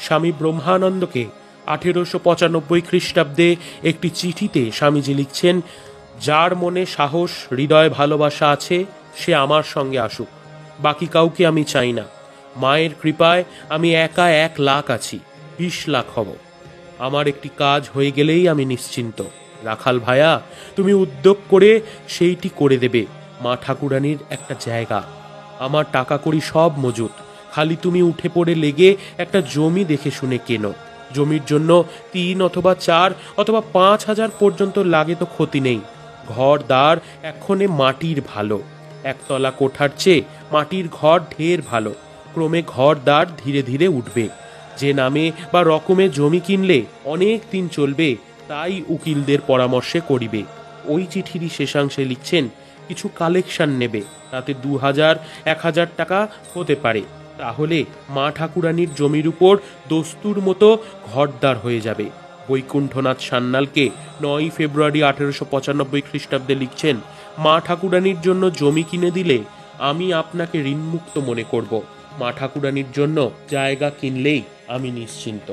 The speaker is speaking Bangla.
স্বামী ব্রহ্মানন্দকে 1895 খ্রিস্টাব্দে একটি চিঠিতে স্বামীজি লিখছেন, যার মনে সাহস, হৃদয়, ভালোবাসা আছে সে আমার সঙ্গে আসুক, বাকি কাউকে আমি চাই না। মায়ের কৃপায় আমি একা 1 লাখ আছি, 20 লাখ হব। আমার একটি কাজ হয়ে গেলেই আমি নিশ্চিন্ত। রাখাল ভায়া, তুমি উদ্যোগ করে সেইটি করে দেবে। মা ঠাকুরানীর একটা জায়গা, আমার টাকা কড়ি সব মজুত, খালি তুমি উঠে পড়ে লেগে একটা জমি দেখে শুনে কেনো। জমির জন্য 3 অথবা 4 অথবা 5,000 পর্যন্ত লাগে তো ক্ষতি নেই। ঘর দ্বার এক্ষণে মাটির ভালো, 1 তলা কোঠার চেয়ে মাটির ঘর ঢের ভালো। ক্রমে ঘর দ্বার ধীরে ধীরে উঠবে। যে নামে বা রকমে জমি কিনলে অনেক দিন চলবে, তাই উকিলদের পরামর্শে করিবে। ওই চিঠিরই শেষাংশে লিখছেন, কিছু কালেকশন নেবে, তাতে 2,000 1,000 টাকা হতে পারে। তাহলে মা ঠাকুরানীর জমির উপর দস্তুর মতো ঘরদার হয়ে যাবে। বৈকুণ্ঠনাথ সান্যালকে 9 ফেব্রুয়ারি 1895 খ্রিস্টাব্দে লিখছেন, মা ঠাকুরানীর জন্য জমি কিনে দিলে আমি আপনাকে ঋণমুক্ত মনে করব। মা ঠাকুরানীর জন্য জায়গা কিনলেই আমি নিশ্চিন্ত।